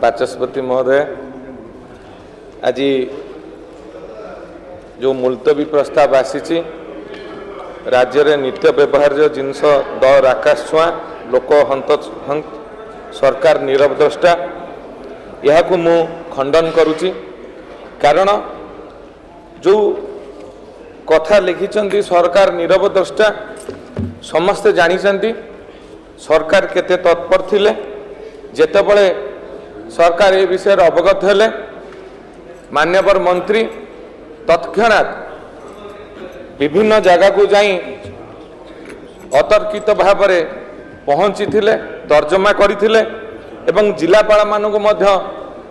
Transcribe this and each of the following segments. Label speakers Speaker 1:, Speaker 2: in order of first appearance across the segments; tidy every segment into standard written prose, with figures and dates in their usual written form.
Speaker 1: बाचस्पति महोदय, आज जो मुलतवी प्रस्ताव आसी राज्य रे नित्य व्यवहार्य जिनस दर आकाश छुआ लोक हंत सरकार नीरव द्रष्टा यह मु खंडन करुच्ची। कारण जो कथा लिखिं सरकार नीरव द्रष्टा समस्ते जानी सरकार केते तत्पर थिले। जेतेबळे सरकार ए विषय अवगत हेले मान्यवर मंत्री तत्क्षणात विभिन्न जगह को जाई अतर्कित भाव में पहुँची थिले, तर्जमा करथिले एवं जिलापाल मानक मध्य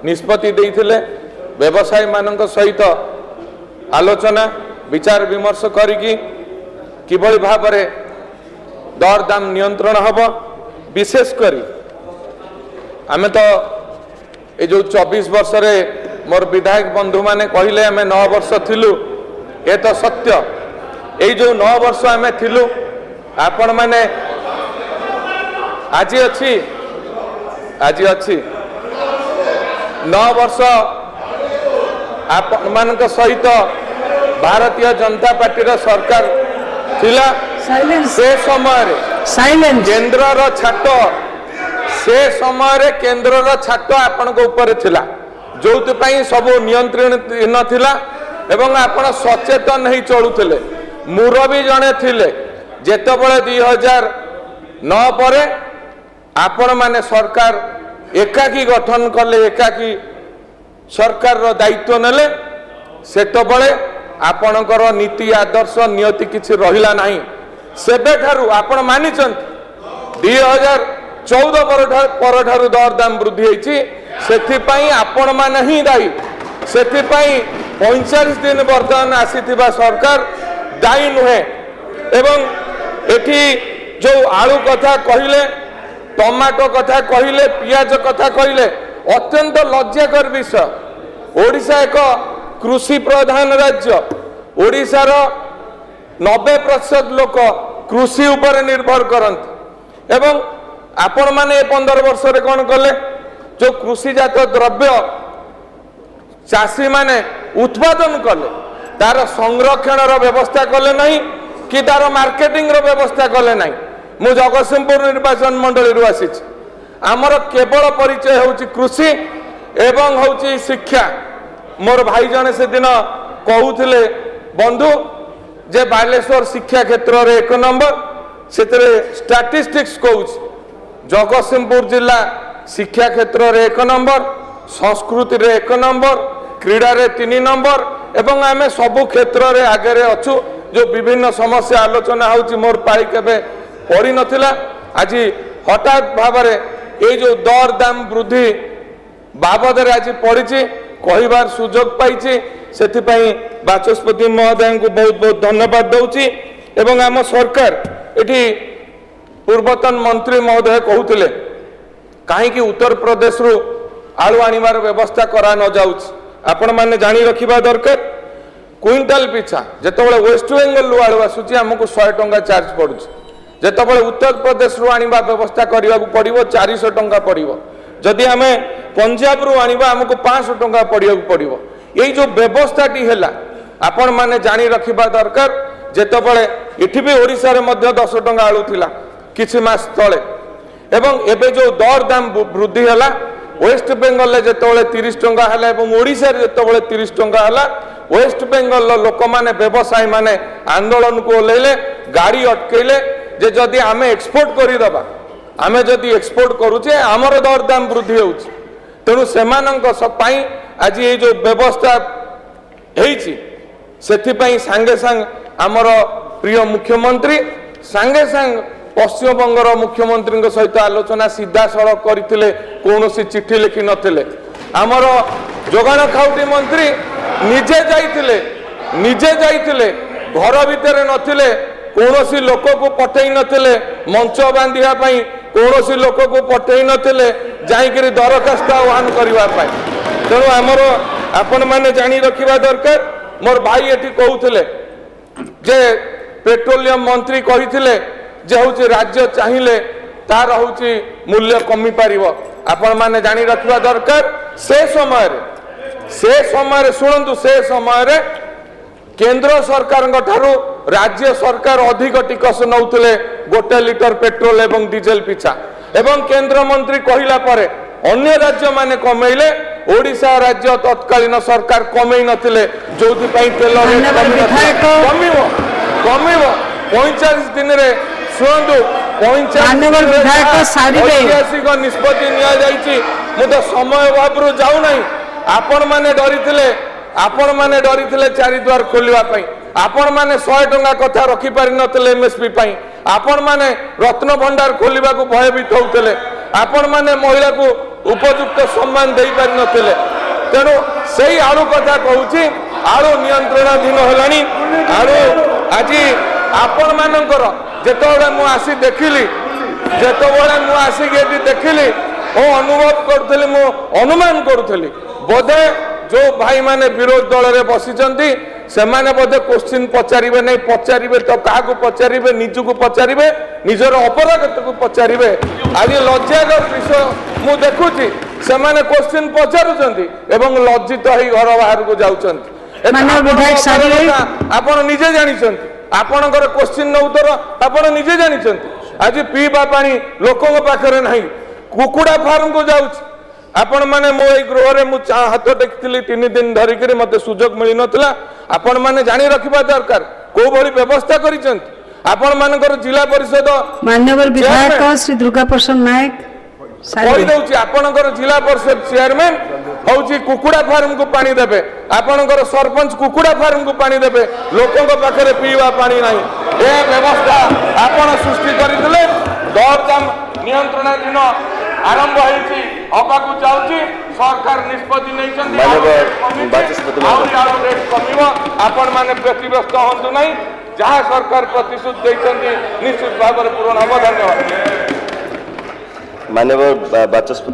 Speaker 1: निष्पत्ति देइथिले। व्यवसायी मानक सहित आलोचना विचार विमर्श करिकी किभली भाव में दर दाम नियंत्रण हब। विशेष करी आमे तो ये जो 24 वर्ष रे मोर विधायक बंधु माने कहले आमे 9 वर्ष थिलु, ये तो सत्य। ये जो 9 वर्ष आमे थिलु आपण माने आज अच्छी 9 वर्ष आपण मानक सहित भारतीय जनता पार्टी रो सरकार थिला। से समय केंद्र रो छाट से समय केंद्र रो छाट आपण को ऊपर थिला, जोति पई सब नियंत्रण नथिला एवं आपण सचेतन नहीं चलुथिले। मुरबी जणे थिले जेतेबळे 2009 परे आपण माने सरकार एकाकी गठन कले, एकाकी सरकार रो दायित्व नेले। सेतबळे आपणकर नीति आदर्श नियति किछि रहिला नाही। सेबे ठारू आपण मानिचंत 2014 परठारू दर दाम वृद्धि होईछि, सेथिपाई आपण माने ही दायी। सेथिपाई 45 दिन वर्तमान आसीथिबा सरकार दायी नुहे। एवं एठी जो आलू कथा कहिले, टमाटो कथा कहिले, पियाज कथा कहिले अत्यंत लज्जाकर विषय। ओडिशा एक कृषि प्रधान राज्य। ओडिशार 90% लोक कृषि उपर निर्भर करते। एवं आपण माने 15 वर्ष रे कौन कले, जो कृषिजात द्रव्य चाषी माने उत्पादन कले तार संरक्षण रो व्यवस्था कले नहीं कि तार मार्केटिंग रो व्यवस्था कले नहीं। मु जगतसिंहपुर निर्वाचन मंडली रु आसी, आमर केवल परिचय होची कृषि एवं होची शिक्षा। मोर भाई जने से दिन कहूथिले बंधु जे बालेश्वर शिक्षा क्षेत्र रे 1 नंबर, सेतरे स्टैटिस्टिक्स कहूछ जगतसिंहपुर जिला शिक्षा क्षेत्र रे 1 नंबर, संस्कृति रे 1 नंबर, क्रीडा रे 3 नंबर एवं आमे सबु क्षेत्र रे आगे रे अछु। जो विभिन्न समस्या आलोचना होची मोर पाई केबे पड़ी नथिला। आज हठात भाव में ये जो दर दाम वृद्धि बाबद आज पड़ी कहबार सुजोग पाई, से बाचस्पति महोदय को बहुत बहुत धन्यवाद दूची। एवं आम सरकार एटी पूर्वतन मंत्री महोदय कहते कहीं उत्तर प्रदेश रु आलू आनिबार व्यवस्था करा न जाउछ। आपण माने जानी रखिबा दरकार क्विंटाल पिछा जेतबळे वेस्ट बेंगल रु आलू आसुची हमको 100 टंका चार्ज पड़ुछ। जेतबळे उत्तर प्रदेश रु आनिबा व्यवस्था करिवा पड़िबो 400 टंका पड़िबो। जदि आमे पंजाब रु आनिबा हमको 500 टंका पड़िया पड़िबो। एई जो व्यवस्थाटी हैला आपण माने जानी रखिबा दरकार। जेतबळे इठी भी ओडिसा रे मध्य 10 टंका आलू थिला किछि मास तळे, एवं एबे जो दर दाम वृद्धि हैला वेस्ट बेंगल ले जेतबळे 30 टंका हैला एवं ओडिसा रे जेतबळे 30 टंका हैला, वेस्ट बेंगल लोक माने व्यवसायी माने आंदोलन को ओलेले, गाड़ी अटकेले जे जदि आमे एक्सपोर्ट करि दबा, आमे जदि एक्सपोर्ट करूचे आमर दर दाम वृद्धि होउची। तेणु सेमानंक सपाई आज ये जो व्यवस्था हेइची सेथिपाई सांगे सांग आमर प्रिय मुख्यमंत्री सांगे सांग पश्चिम बंगर मुख्यमंत्री सहित आलोचना सीधा सड़क करथिले, कोनोसी चिट्ठी लिखि नथिले। आमर जोगाण खाउटी मंत्री निजे जाइथिले घर भितर नथिले, कोनोसी लोक को पठेई नथिले मंच बांधिया पई, कोनोसी लोक को पठेई नथिले जाइकरी दरखास्त आह्वान करबा पई। तेणु आमर आपण माने जानी रखिबा दरकार। मोर भाई एठी कहउथिले जे पेट्रोलियम मंत्री कहिथिले जे होची राज्य चाहिए तार होची मूल्य कमी पारिबो। आपण माने जानी रखिबा दरकार से समय शुणु से समय केंद्र सरकार राज्य सरकार अधिक टिकस नौतले 1 लिटर पेट्रोल एवं डीजेल पिछा एवं केंद्र मंत्री कहला परे अन्य राज्य माने कमेले ओडिशा राज्य तत्कालीन सरकार कमे नथिले जोथि पई तेल रेट कमिवो 45 दिन रे सुनंदु 45 ऐतिहासिक निष्पत्ति निया जायछि मु तो समय अभाव जाऊ नहीं आपण माने डरिथिले 4 द्वार खोलिबा पई आपण माने 100 टंका कथा रखि पारि नथिले एमएसपी पई आपण माने रत्न भंडार खोलिबा को भयभीत होउथिले आपण माने महिला को उपयुक्त सम्मान दे पारि नथिले तेणु सेही आलू कथा कहूची आलू नियंत्रणाधीन हेलानी आलू आज आपण मानकर जेतबेले मु आसी देखिली जेतबेले मु आसी गेटी देखिली ओ अनुभव करथली मु अनुमान करथली बोधे जो भाई माने विरोध दल रे बसिचंती से माने बोधे क्वेश्चन पचारिबे नहीं पचारिबे तो काहा को पचारिबे निजु को पचारिबे निजर अपरागत को पचारिबे आज लज्जाकर विषय मु देखुची से माने क्वेश्चन पचारुचंती एवं लज्जित होई घर बाहर को जाउचंती
Speaker 2: माननीय विधायक साहेब
Speaker 1: आपण निजे जानिचंती आपणकर क्वेश्चन उत्तर आपण निजे जानिचंती आज पीवा पानी लोकन पाखरे नहीं कुकुड़ा फार्म को जाउची आपण माने मो ए गृह रे मु हाथ टेकथिली 3 दिन धरिकरी मते सुजोग मिली नथला आपण माने जानि रखिबा दरकार को भली व्यवस्था करिसंत आपण मानकर जिला परिषद
Speaker 2: माननीय विधायक श्री दुर्गा प्रसाद नायक
Speaker 1: कहि दउची आपणकर जिला परिषद चेयरमैन होउची कुकुड़ा फार्म को पानी देबे आपणकर सरपंच कुकुड़ा फार्म को पानी देबे लोकन पाखरे पीवा पानी नाही ए व्यवस्था आपण सृष्टि करितले दरदाम नियंत्रणाधीन आरंभ होइछि हबाकू जाउछि सरकार निष्पत्ति नैछन्ति रेट कमिव आपण माने प्रतिव्यस्त हंतु नहीं जहाँ सरकार प्रतिश्रुति दैछन्ति निश्चित भाव पूर्ण हम धन्यवाद
Speaker 3: माननीय बाचस्पति।